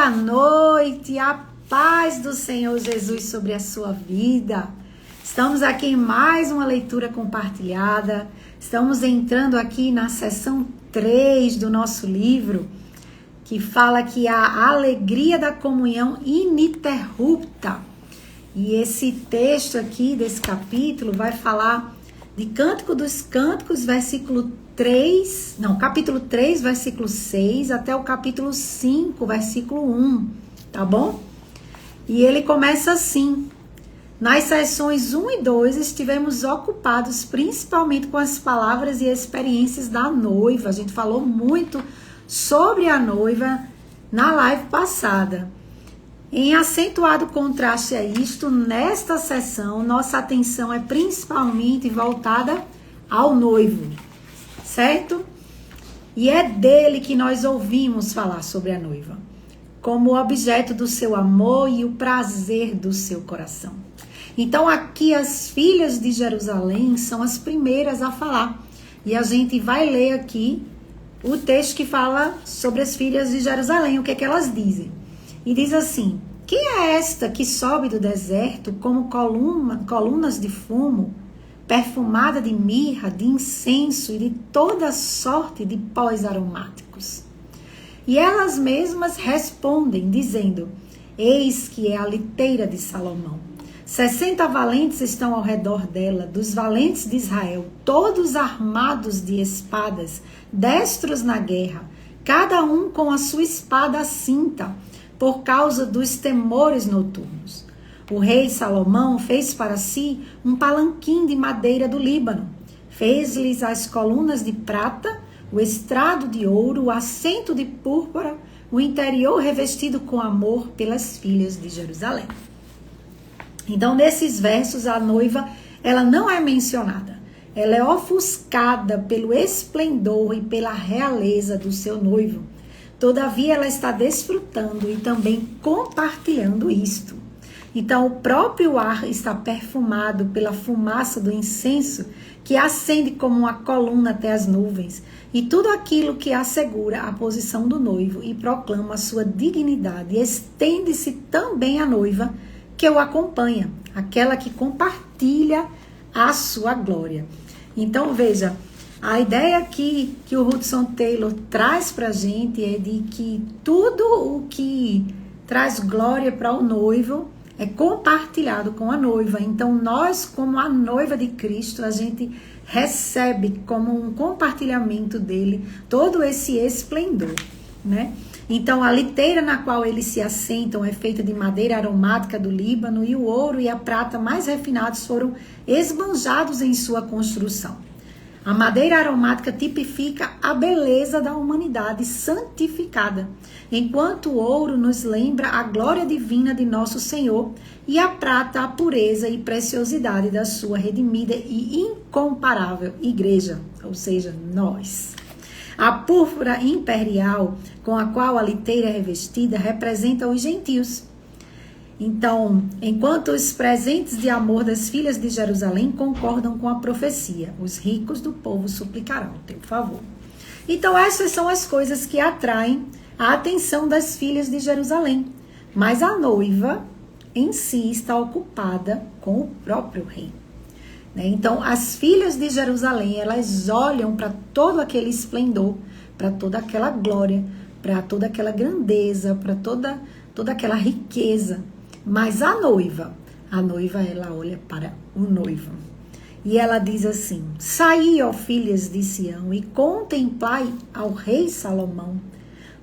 Boa noite, a paz do Senhor Jesus sobre a sua vida. Estamos aqui em mais uma leitura compartilhada. Estamos entrando aqui na seção 3 do nosso livro, que fala que a alegria da comunhão ininterrupta. E esse texto aqui desse capítulo vai falar de Cântico dos Cânticos, capítulo 3, versículo 6, até o capítulo 5, versículo 1, tá bom? E ele começa assim: nas sessões 1 e 2 estivemos ocupados principalmente com as palavras e experiências da noiva. A gente falou muito sobre a noiva na live passada. Em acentuado contraste a isto, nesta sessão, nossa atenção é principalmente voltada ao noivo, certo? E é dele que nós ouvimos falar sobre a noiva, como objeto do seu amor e o prazer do seu coração. Então aqui as filhas de Jerusalém são as primeiras a falar. E a gente vai ler aqui o texto que fala sobre as filhas de Jerusalém, o que é que elas dizem. E diz assim: quem é esta que sobe do deserto como colunas de fumo, perfumada de mirra, de incenso e de toda sorte de pós aromáticos? E elas mesmas respondem, dizendo: eis que é a liteira de Salomão. 60 valentes estão ao redor dela, dos valentes de Israel, todos armados de espadas, destros na guerra, cada um com a sua espada à cinta, por causa dos temores noturnos. O rei Salomão fez para si um palanquim de madeira do Líbano, fez-lhes as colunas de prata, o estrado de ouro, o assento de púrpura, o interior revestido com amor pelas filhas de Jerusalém. Então, nesses versos, a noiva, ela não é mencionada. Ela é ofuscada pelo esplendor e pela realeza do seu noivo. Todavia, ela está desfrutando e também compartilhando isto. Então, o próprio ar está perfumado pela fumaça do incenso que acende como uma coluna até as nuvens, e tudo aquilo que assegura a posição do noivo e proclama a sua dignidade, estende-se também à noiva que o acompanha, aquela que compartilha a sua glória. Então, veja, a ideia aqui que o Hudson Taylor traz para a gente é de que tudo o que traz glória para o noivo é compartilhado com a noiva. Então, nós, como a noiva de Cristo, a gente recebe como um compartilhamento dele todo esse esplendor, né? Então, a liteira na qual eles se assentam é feita de madeira aromática do Líbano, e o ouro e a prata mais refinados foram esbanjados em sua construção. A madeira aromática tipifica a beleza da humanidade santificada, enquanto o ouro nos lembra a glória divina de nosso Senhor, e a prata a pureza e preciosidade da sua redimida e incomparável igreja, ou seja, nós. A púrpura imperial com a qual a liteira é revestida representa os gentios. Então, enquanto os presentes de amor das filhas de Jerusalém concordam com a profecia, os ricos do povo suplicarão teu favor. Então, essas são as coisas que atraem a atenção das filhas de Jerusalém. Mas a noiva em si está ocupada com o próprio rei. Então, as filhas de Jerusalém, elas olham para todo aquele esplendor, para toda aquela glória, para toda aquela grandeza, para toda aquela riqueza. Mas a noiva, ela olha para o noivo. E ela diz assim: saí, ó filhas de Sião, e contemplai ao rei Salomão,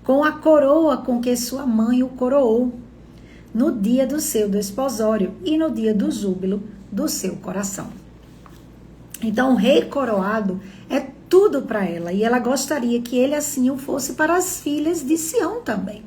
com a coroa com que sua mãe o coroou, no dia do seu desposório e no dia do júbilo do seu coração. Então, o rei coroado é tudo para ela, e ela gostaria que ele assim o fosse para as filhas de Sião também.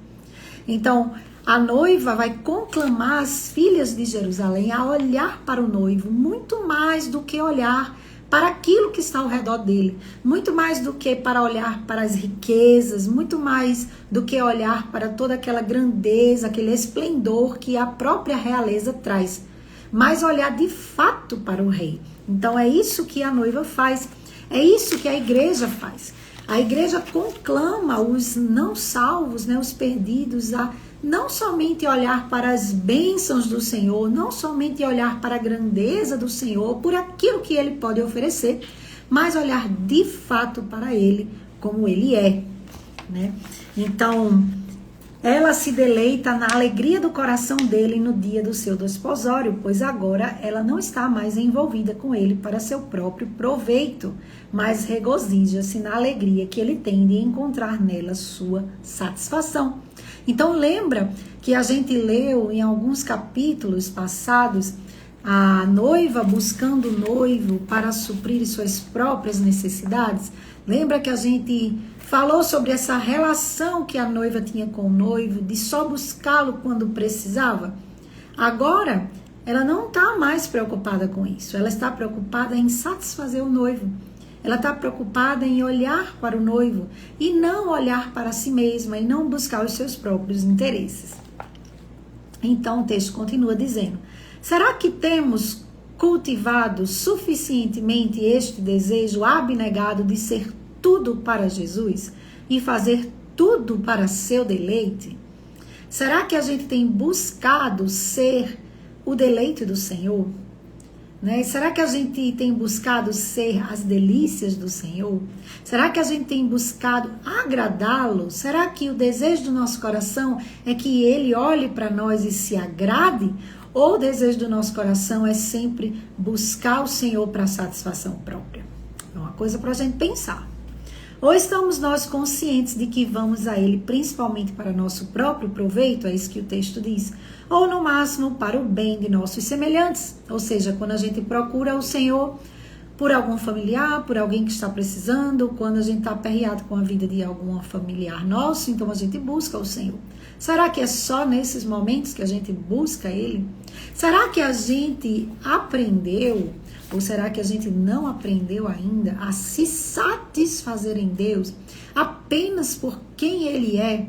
Então, a noiva vai conclamar as filhas de Jerusalém a olhar para o noivo, muito mais do que olhar para aquilo que está ao redor dele, muito mais do que para olhar para as riquezas, muito mais do que olhar para toda aquela grandeza, aquele esplendor que a própria realeza traz, mas olhar de fato para o rei. Então é isso que a noiva faz, é isso que a igreja faz. A igreja conclama os não salvos, né, os perdidos, a não somente olhar para as bênçãos do Senhor, não somente olhar para a grandeza do Senhor, por aquilo que Ele pode oferecer, mas olhar de fato para Ele como Ele é, né? Então, ela se deleita na alegria do coração dele no dia do seu desposório, pois agora ela não está mais envolvida com ele para seu próprio proveito, mas regozija-se na alegria que ele tem de encontrar nela sua satisfação. Então lembra que a gente leu em alguns capítulos passados a noiva buscando o noivo para suprir suas próprias necessidades? Lembra que a gente falou sobre essa relação que a noiva tinha com o noivo, de só buscá-lo quando precisava? Agora, ela não está mais preocupada com isso. Ela está preocupada em satisfazer o noivo. Ela está preocupada em olhar para o noivo e não olhar para si mesma e não buscar os seus próprios interesses. Então, o texto continua dizendo: será que temos cultivado suficientemente este desejo abnegado de ser tudo para Jesus e fazer tudo para seu deleite? Será que a gente tem buscado ser o deleite do Senhor? Né? Será que a gente tem buscado ser as delícias do Senhor? Será que a gente tem buscado agradá-lo? Será que o desejo do nosso coração é que Ele olhe para nós e se agrade? Ou o desejo do nosso coração é sempre buscar o Senhor para satisfação própria? É uma coisa para a gente pensar. Ou estamos nós conscientes de que vamos a Ele principalmente para nosso próprio proveito, é isso que o texto diz, ou no máximo para o bem de nossos semelhantes, ou seja, quando a gente procura o Senhor por algum familiar, por alguém que está precisando, quando a gente está aperreado com a vida de algum familiar nosso, então a gente busca o Senhor. Será que é só nesses momentos que a gente busca Ele? Será que a gente aprendeu, ou será que a gente não aprendeu ainda a se satisfazer em Deus apenas por quem Ele é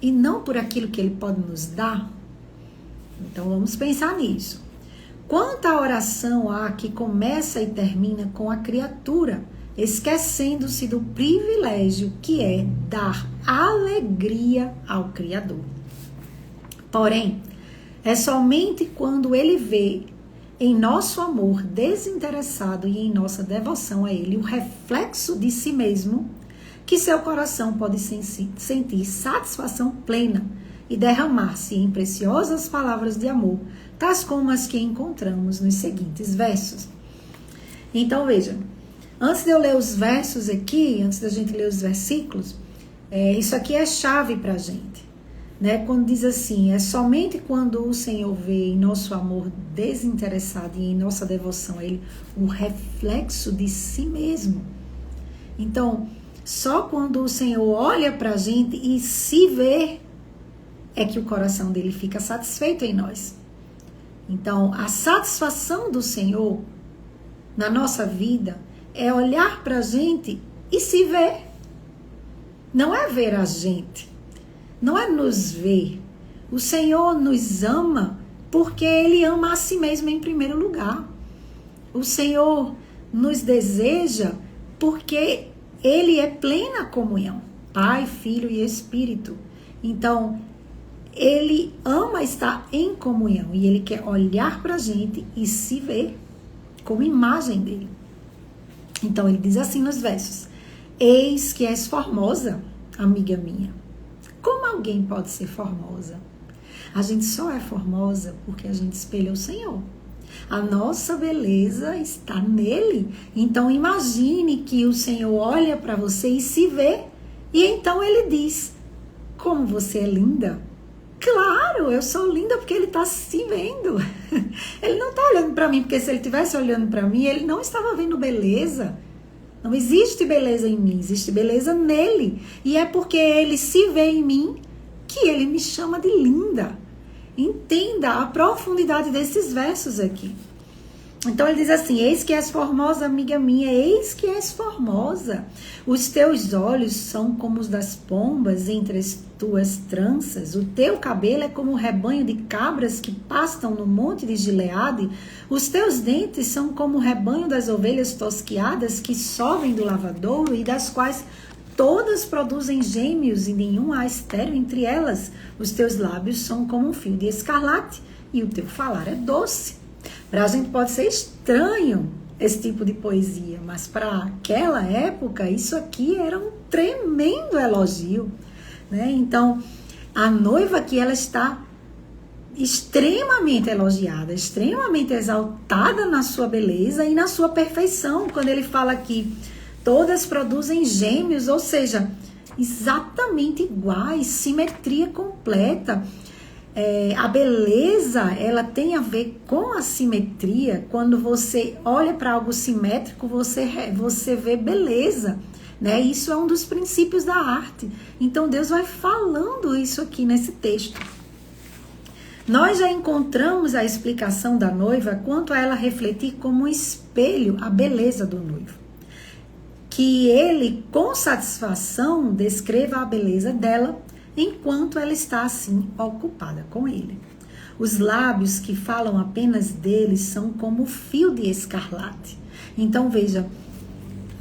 e não por aquilo que Ele pode nos dar? Então vamos pensar nisso. Quanta oração há que começa e termina com a criatura, esquecendo-se do privilégio que é dar alegria ao Criador. Porém, é somente quando Ele vê em nosso amor desinteressado e em nossa devoção a Ele o reflexo de si mesmo que seu coração pode sentir satisfação plena e derramar-se em preciosas palavras de amor, tais como as que encontramos nos seguintes versos. Então veja, antes de eu ler os versos aqui, antes da gente ler os versículos, isso aqui é chave para a gente. Né? Quando diz assim, é somente quando o Senhor vê em nosso amor desinteressado e em nossa devoção a Ele o reflexo de si mesmo. Então, só quando o Senhor olha para a gente e se vê, é que o coração dele fica satisfeito em nós. Então, a satisfação do Senhor na nossa vida é olhar para a gente e se ver. Não é ver a gente, não é nos ver. O Senhor nos ama porque Ele ama a si mesmo em primeiro lugar. O Senhor nos deseja porque Ele é plena comunhão, Pai, Filho e Espírito. Então, Ele ama estar em comunhão e Ele quer olhar para a gente e se ver como imagem dEle. Então, Ele diz assim nos versos: eis que és formosa, amiga minha. Como alguém pode ser formosa? A gente só é formosa porque a gente espelha o Senhor. A nossa beleza está nele. Então imagine que o Senhor olha para você e se vê. E então Ele diz: como você é linda. Claro, eu sou linda porque Ele está se vendo. Ele não está olhando para mim, porque se Ele estivesse olhando para mim, Ele não estava vendo beleza. Não existe beleza em mim, existe beleza nele. E é porque Ele se vê em mim que Ele me chama de linda. Entenda a profundidade desses versos aqui. Então ele diz assim: eis que és formosa, amiga minha, eis que és formosa. Os teus olhos são como os das pombas entre as tuas tranças. O teu cabelo é como um rebanho de cabras que pastam no monte de Gileade. Os teus dentes são como o rebanho das ovelhas tosquiadas que sobem do lavadouro e das quais todas produzem gêmeos e nenhum há estéril entre elas. Os teus lábios são como um fio de escarlate e o teu falar é doce. Para a gente pode ser estranho esse tipo de poesia, mas para aquela época isso aqui era um tremendo elogio, né? Então, a noiva aqui, ela está extremamente elogiada, extremamente exaltada na sua beleza e na sua perfeição. Quando ele fala que todas produzem gêmeos, ou seja, exatamente iguais, simetria completa. A beleza, ela tem a ver com a simetria. Quando você olha para algo simétrico, você vê beleza, né? Isso é um dos princípios da arte. Então Deus vai falando isso aqui nesse texto. Nós já encontramos a explicação da noiva quanto a ela refletir como um espelho a beleza do noivo. Que ele, com satisfação, descreva a beleza dela enquanto ela está assim ocupada com ele. Os lábios que falam apenas dele são como o fio de escarlate. Então veja,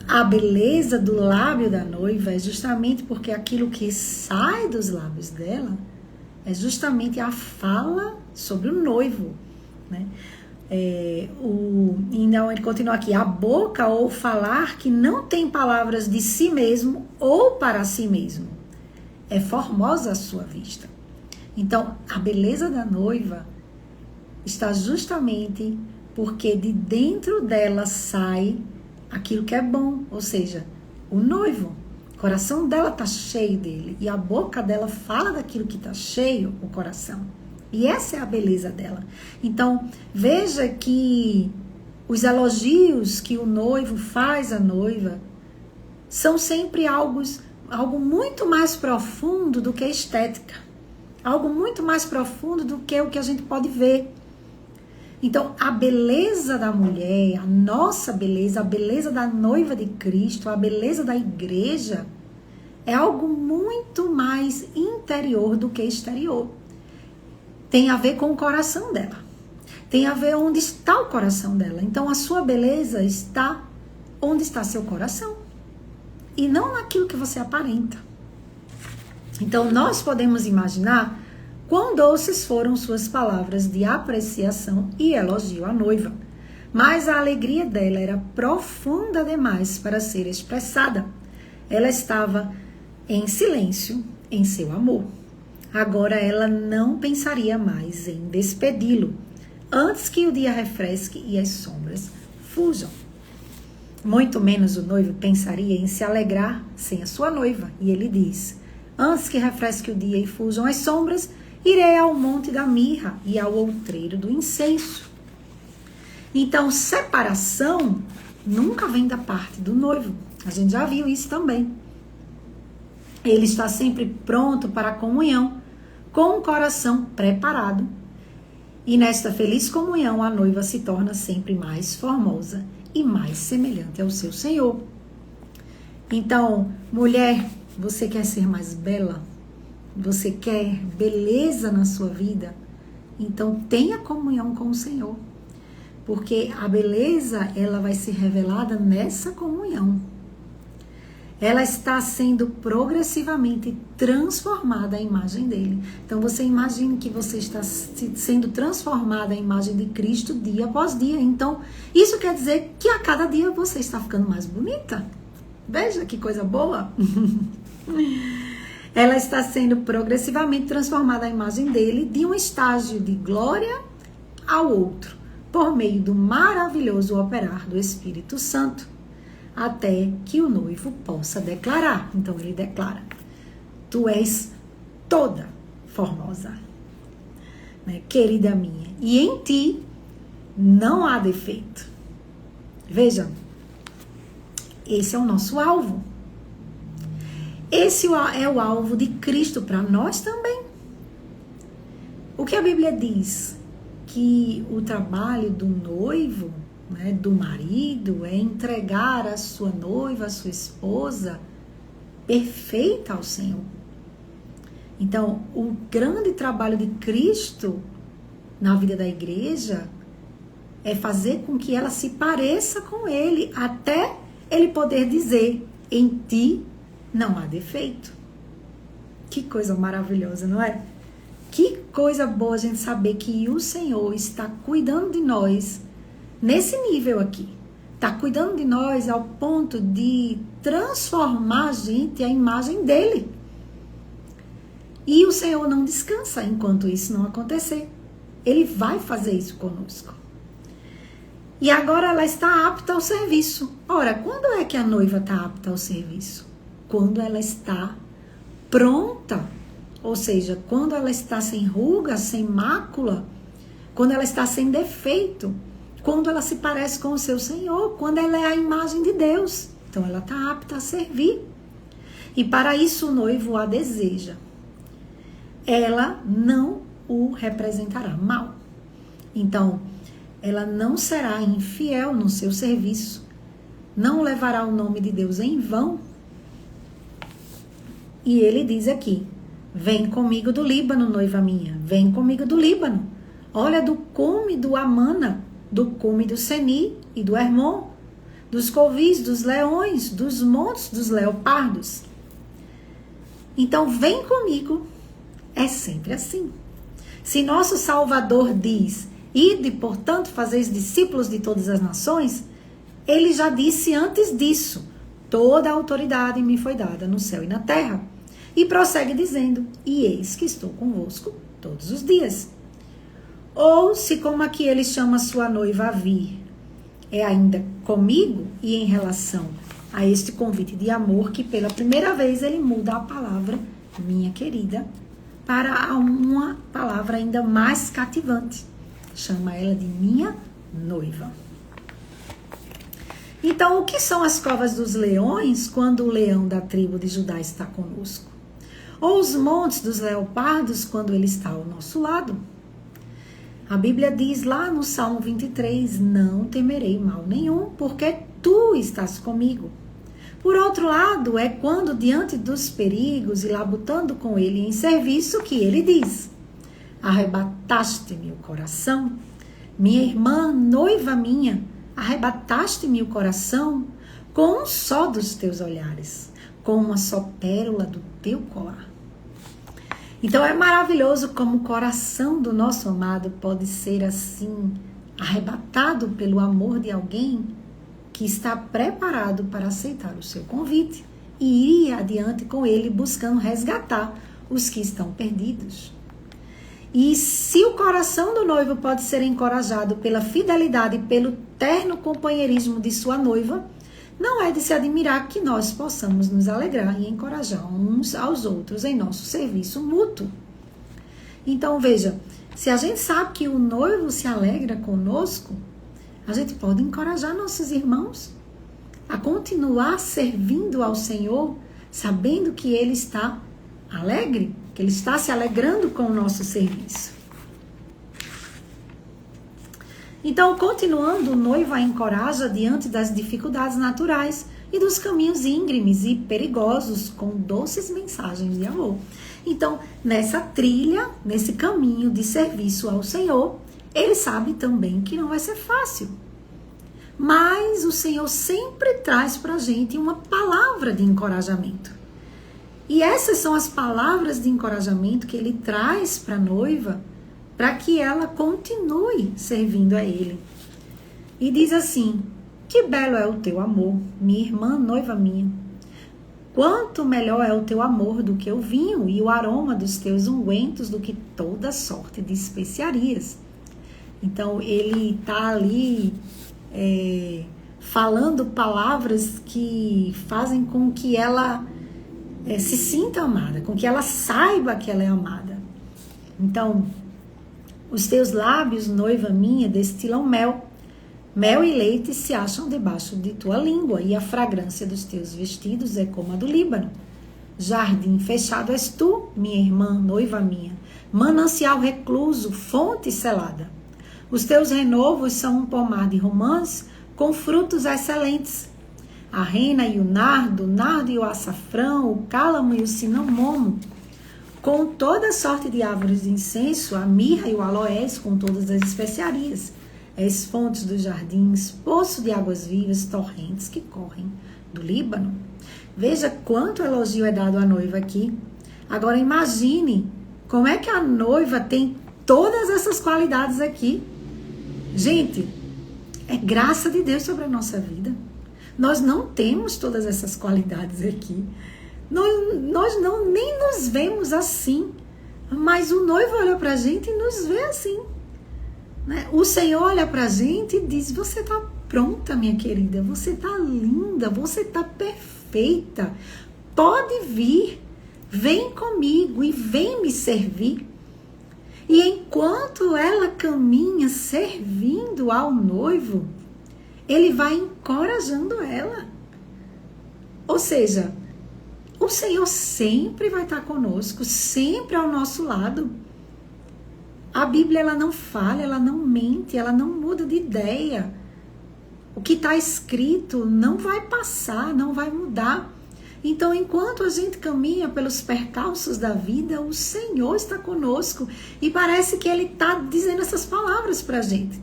a beleza do lábio da noiva é justamente porque aquilo que sai dos lábios dela é justamente a fala sobre o noivo, né? Então ele continua aqui: a boca ou falar que não tem palavras de si mesmo ou para si mesmo. É formosa a sua vista. Então, a beleza da noiva está justamente porque de dentro dela sai aquilo que é bom, ou seja, o noivo. O coração dela está cheio dele e a boca dela fala daquilo que está cheio, o coração. E essa é a beleza dela. Então, veja que os elogios que o noivo faz à noiva são sempre algo muito mais profundo do que estética. Algo muito mais profundo do que o que a gente pode ver. Então, a beleza da mulher, a nossa beleza, a beleza da noiva de Cristo, a beleza da igreja, é algo muito mais interior do que exterior. Tem a ver com o coração dela. Tem a ver onde está o coração dela. Então, a sua beleza está onde está seu coração. E não naquilo que você aparenta. Então, nós podemos imaginar quão doces foram suas palavras de apreciação e elogio à noiva. Mas a alegria dela era profunda demais para ser expressada. Ela estava em silêncio em seu amor. Agora ela não pensaria mais em despedi-lo, antes que o dia refresque e as sombras fujam. Muito menos o noivo pensaria em se alegrar sem a sua noiva. E ele diz: antes que refresque o dia e fujam as sombras, irei ao monte da mirra e ao outreiro do incenso. Então, separação nunca vem da parte do noivo. A gente já viu isso também. Ele está sempre pronto para a comunhão, com o coração preparado. E nesta feliz comunhão, a noiva se torna sempre mais formosa e mais semelhante ao seu Senhor. Então, mulher, você quer ser mais bela? Você quer beleza na sua vida? Então, tenha comunhão com o Senhor. Porque a beleza, ela vai ser revelada nessa comunhão. Ela está sendo progressivamente transformada à imagem dele. Então, você imagine que você está sendo transformada à imagem de Cristo dia após dia. Então, isso quer dizer que a cada dia você está ficando mais bonita. Veja que coisa boa. Ela está sendo progressivamente transformada à imagem dele, de um estágio de glória ao outro, por meio do maravilhoso operar do Espírito Santo, até que o noivo possa declarar. Então ele declara: tu és toda formosa, né, querida minha, e em ti não há defeito. Veja, esse é o nosso alvo. Esse é o alvo de Cristo para nós também. O que a Bíblia diz? Que o trabalho do noivo, né, do marido, é entregar a sua noiva, a sua esposa, perfeita ao Senhor. Então, o grande trabalho de Cristo na vida da igreja é fazer com que ela se pareça com Ele, até Ele poder dizer: em ti não há defeito. Que coisa maravilhosa, não é? Que coisa boa a gente saber que o Senhor está cuidando de nós nesse nível aqui. Está cuidando de nós ao ponto de transformar a gente à imagem dele. E o Senhor não descansa enquanto isso não acontecer. Ele vai fazer isso conosco. E agora ela está apta ao serviço. Ora, quando é que a noiva está apta ao serviço? Quando ela está pronta. Ou seja, quando ela está sem ruga, sem mácula, quando ela está sem defeito, quando ela se parece com o seu Senhor, quando ela é a imagem de Deus. Então ela está apta a servir. E para isso o noivo a deseja. Ela não o representará mal. Então, ela não será infiel no seu serviço, não levará o nome de Deus em vão. E ele diz aqui, vem comigo do Líbano, noiva minha, vem comigo do Líbano. Olha do cume do Amana, do cume do Seni e do Hermon, dos covis, dos leões, dos montes, dos leopardos. Então vem comigo. É sempre assim. Se nosso Salvador diz, ide, portanto, fazeis discípulos de todas as nações, ele já disse antes disso, toda a autoridade me foi dada no céu e na terra. E prossegue dizendo, e eis que estou convosco todos os dias. Ou se como aqui ele chama sua noiva a vir, é ainda comigo e em relação a este convite de amor, que pela primeira vez ele muda a palavra minha querida para uma palavra ainda mais cativante. Chama ela de minha noiva. Então, o que são as covas dos leões quando o leão da tribo de Judá está conosco? Ou os montes dos leopardos quando ele está ao nosso lado? A Bíblia diz lá no Salmo 23, não temerei mal nenhum, porque tu estás comigo. Por outro lado, é quando diante dos perigos e labutando com ele em serviço que ele diz, arrebataste-me o coração, minha irmã, noiva minha, arrebataste-me o coração com um só dos teus olhares, com uma só pérola do teu colar. Então é maravilhoso como o coração do nosso amado pode ser assim, arrebatado pelo amor de alguém que está preparado para aceitar o seu convite e ir adiante com ele buscando resgatar os que estão perdidos. E se o coração do noivo pode ser encorajado pela fidelidade e pelo terno companheirismo de sua noiva, não é de se admirar que nós possamos nos alegrar e encorajar uns aos outros em nosso serviço mútuo. Então veja, se a gente sabe que o noivo se alegra conosco, a gente pode encorajar nossos irmãos a continuar servindo ao Senhor, sabendo que Ele está alegre, que Ele está se alegrando com o nosso serviço. Então, continuando, o noivo a encoraja diante das dificuldades naturais e dos caminhos íngremes e perigosos com doces mensagens de amor. Então, nessa trilha, nesse caminho de serviço ao Senhor, ele sabe também que não vai ser fácil. Mas o Senhor sempre traz para a gente uma palavra de encorajamento. E essas são as palavras de encorajamento que ele traz para a noiva, para que ela continue servindo a ele. E diz assim, que belo é o teu amor, minha irmã, noiva minha. Quanto melhor é o teu amor do que o vinho e o aroma dos teus ungüentos do que toda sorte de especiarias. Então, ele está ali falando palavras que fazem com que ela se sinta amada, com que ela saiba que ela é amada. Então, os teus lábios, noiva minha, destilam mel. Mel e leite se acham debaixo de tua língua, e a fragrância dos teus vestidos é como a do Líbano. Jardim fechado és tu, minha irmã, noiva minha, manancial recluso, fonte selada. Os teus renovos são um pomar de romãs com frutos excelentes. A rena e o nardo e o açafrão, o cálamo e o cinamomo, com toda sorte de árvores de incenso, a mirra e o aloés, com todas as especiarias. És fontes dos jardins, poço de águas vivas, torrentes que correm do Líbano. Veja quanto elogio é dado à noiva aqui. Agora imagine como é que a noiva tem todas essas qualidades aqui. Gente, é graça de Deus sobre a nossa vida. Nós não temos todas essas qualidades aqui. Nós não nem nos vemos assim. Mas o noivo olha pra gente e nos vê assim. Né? O Senhor olha pra gente e diz: você tá pronta, minha querida. Você tá linda. Você tá perfeita. Pode vir. Vem comigo e vem me servir. E enquanto ela caminha servindo ao noivo, ele vai encorajando ela. Ou seja, o Senhor sempre vai estar conosco, sempre ao nosso lado. A Bíblia, ela não falha, ela não mente, ela não muda de ideia. O que está escrito não vai passar, não vai mudar. Então, enquanto a gente caminha pelos percalços da vida, o Senhor está conosco. E parece que Ele está dizendo essas palavras para a gente.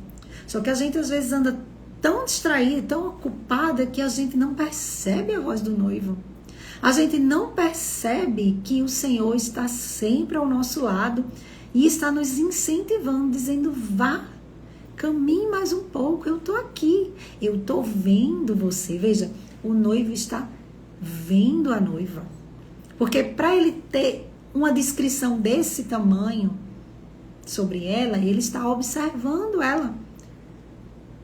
Só que a gente às vezes anda tão distraída, tão ocupada, que a gente não percebe a voz do noivo. A gente não percebe que o Senhor está sempre ao nosso lado e está nos incentivando, dizendo: vá, caminhe mais um pouco, eu estou aqui, eu estou vendo você. Veja, o noivo está vendo a noiva. Porque para ele ter uma descrição desse tamanho sobre ela, ele está observando ela.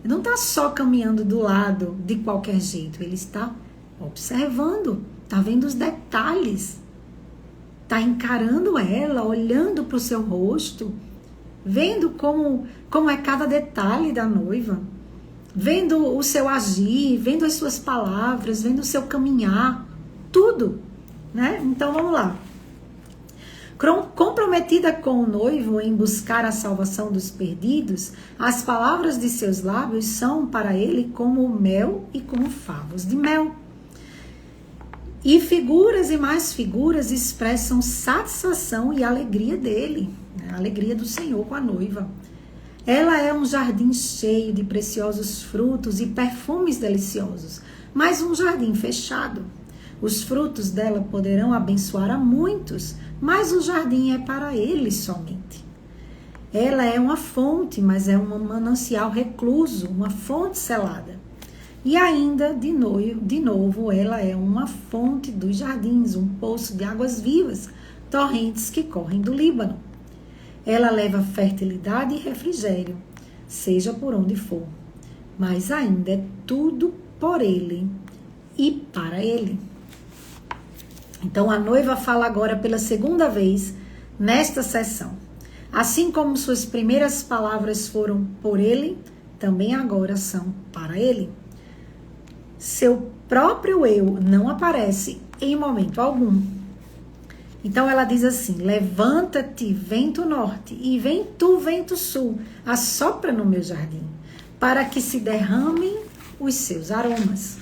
Ele não está só caminhando do lado de qualquer jeito, ele está observando, está vendo os detalhes, está encarando ela, olhando para o seu rosto, vendo como é cada detalhe da noiva, vendo o seu agir, vendo as suas palavras, vendo o seu caminhar, tudo, né? Então vamos lá. Comprometida com o noivo em buscar a salvação dos perdidos, as palavras de seus lábios são para ele como mel e como favos de mel. E figuras e mais figuras expressam satisfação e alegria dele, né? A alegria do Senhor com a noiva. Ela é um jardim cheio de preciosos frutos e perfumes deliciosos, mas um jardim fechado. Os frutos dela poderão abençoar a muitos, mas o jardim é para eles somente. Ela é uma fonte, mas é um manancial recluso, uma fonte selada. E ainda, de novo, ela é uma fonte dos jardins, um poço de águas vivas, torrentes que correm do Líbano. Ela leva fertilidade e refrigério, seja por onde for, mas ainda é tudo por ele e para ele. Então a noiva fala agora pela segunda vez nesta sessão. Assim como suas primeiras palavras foram por ele, também agora são para ele. Seu próprio eu não aparece em momento algum. Então ela diz assim: levanta-te, vento norte, e vem tu, vento sul, assopra no meu jardim, para que se derramem os seus aromas.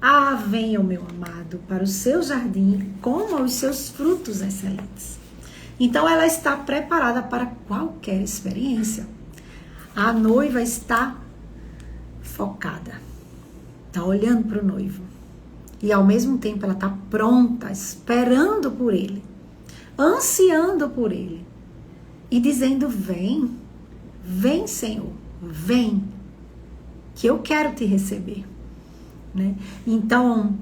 Ah, venha o meu amado para o seu jardim, coma os seus frutos excelentes. Então ela está preparada para qualquer experiência. A noiva está focada, está olhando para o noivo. E ao mesmo tempo ela está pronta, esperando por ele, ansiando por ele. E dizendo: vem, vem Senhor, vem, que eu quero te receber. Né? Então,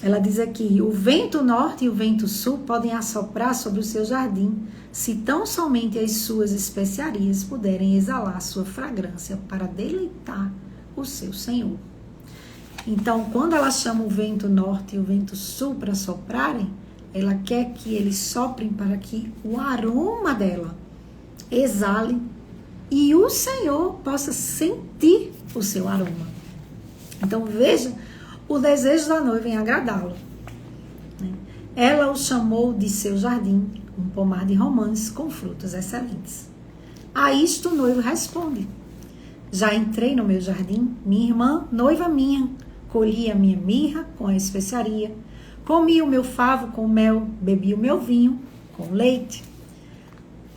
ela diz aqui: o vento norte e o vento sul podem assoprar sobre o seu jardim, se tão somente as suas especiarias puderem exalar sua fragrância para deleitar o seu Senhor. Então, quando ela chama o vento norte e o vento sul para soprarem, ela quer que eles soprem para que o aroma dela exale e o Senhor possa sentir o seu aroma. Então veja o desejo da noiva em agradá-lo. Ela o chamou de seu jardim, um pomar de romãs com frutos excelentes. A isto o noivo responde: já entrei no meu jardim, minha irmã, noiva minha, colhi a minha mirra com a especiaria, comi o meu favo com mel, bebi o meu vinho com leite.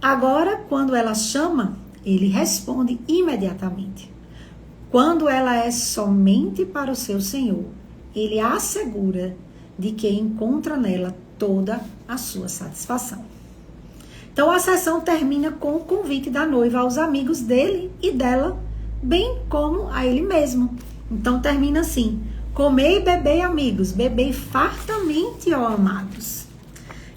Agora, quando ela chama, ele responde imediatamente. Quando ela é somente para o seu Senhor, ele assegura de que encontra nela toda a sua satisfação. Então a sessão termina com o convite da noiva aos amigos dele e dela, bem como a ele mesmo. Então termina assim: comei e bebei, amigos, bebei fartamente, ó amados.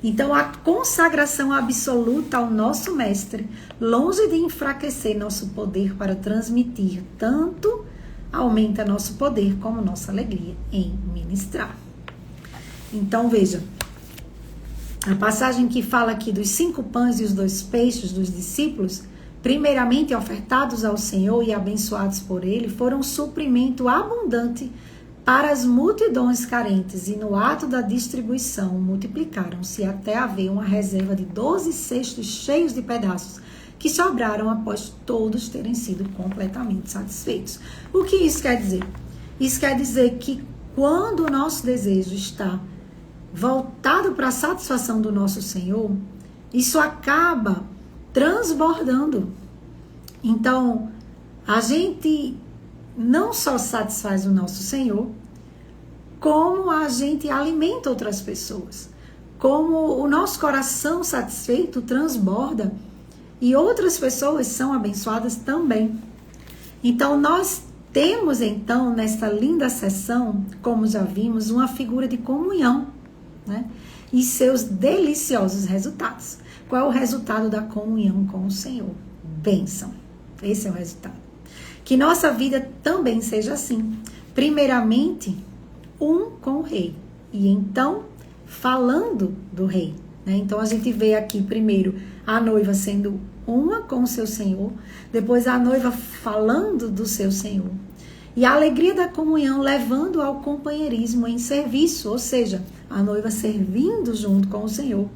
Então a consagração absoluta ao nosso mestre, longe de enfraquecer nosso poder para transmitir, tanto aumenta nosso poder como nossa alegria em ministrar. Então veja, a passagem que fala aqui dos 5 pães e os 2 peixes dos discípulos, primeiramente ofertados ao Senhor e abençoados por Ele, foram um suprimento abundante para as multidões carentes, e no ato da distribuição multiplicaram-se até haver uma reserva de 12 cestos cheios de pedaços que sobraram após todos terem sido completamente satisfeitos. O que isso quer dizer? Isso quer dizer que quando o nosso desejo está voltado para a satisfação do nosso Senhor, isso acaba transbordando. Então, a gente não só satisfaz o nosso Senhor, como a gente alimenta outras pessoas. Como o nosso coração satisfeito transborda e outras pessoas são abençoadas também. Então, nós temos, então, nesta linda sessão, como já vimos, uma figura de comunhão, né? E seus deliciosos resultados. Qual é o resultado da comunhão com o Senhor? Bênção. Esse é o resultado. Que nossa vida também seja assim. Primeiramente, um com o rei. E então, falando do rei. Né? Então, a gente vê aqui primeiro a noiva sendo uma com o seu Senhor. Depois, a noiva falando do seu Senhor. E a alegria da comunhão levando ao companheirismo em serviço. Ou seja, a noiva servindo junto com o Senhor.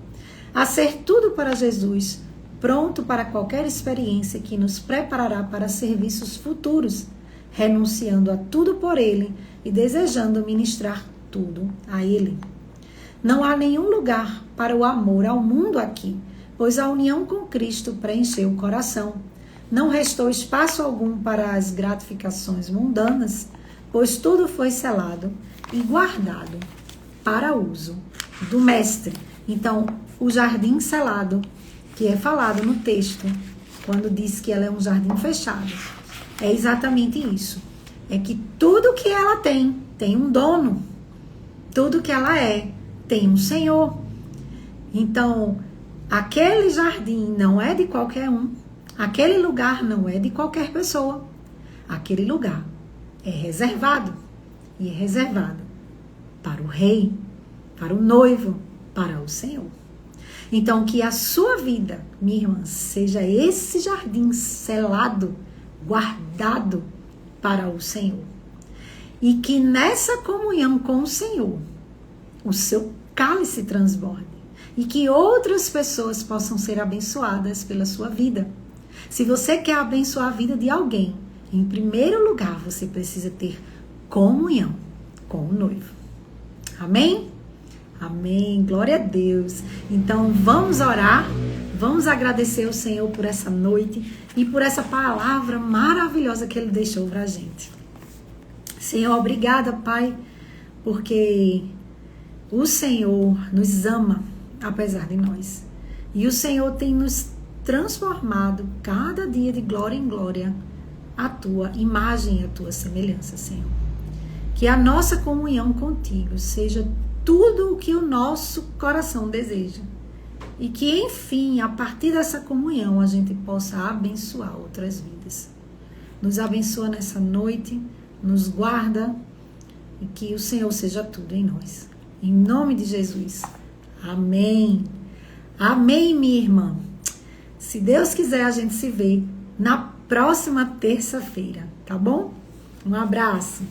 A ser tudo para Jesus, pronto para qualquer experiência que nos preparará para serviços futuros, renunciando a tudo por Ele e desejando ministrar tudo a Ele. Não há nenhum lugar para o amor ao mundo aqui, pois a união com Cristo preencheu o coração. Não restou espaço algum para as gratificações mundanas, pois tudo foi selado e guardado para uso do Mestre. Então, o jardim selado, que é falado no texto, quando diz que ela é um jardim fechado, é exatamente isso. É que tudo que ela tem um dono. Tudo que ela tem um Senhor. Então, aquele jardim não é de qualquer um. Aquele lugar não é de qualquer pessoa. Aquele lugar é reservado. E é reservado para o rei, para o noivo, para o Senhor. Então, que a sua vida, minha irmã, seja esse jardim selado, guardado para o Senhor. E que nessa comunhão com o Senhor, o seu cálice transborde. E que outras pessoas possam ser abençoadas pela sua vida. Se você quer abençoar a vida de alguém, em primeiro lugar, você precisa ter comunhão com o noivo. Amém? Amém, glória a Deus. Então vamos orar, vamos agradecer ao Senhor por essa noite e por essa palavra maravilhosa que Ele deixou para a gente. Senhor, obrigada, Pai, porque o Senhor nos ama apesar de nós. E o Senhor tem nos transformado cada dia de glória em glória a tua imagem e a tua semelhança, Senhor. Que a nossa comunhão contigo seja tudo o que o nosso coração deseja. E que, enfim, a partir dessa comunhão, a gente possa abençoar outras vidas. Nos abençoa nessa noite, nos guarda e que o Senhor seja tudo em nós. Em nome de Jesus. Amém. Amém, minha irmã. Se Deus quiser, a gente se vê na próxima terça-feira, tá bom? Um abraço.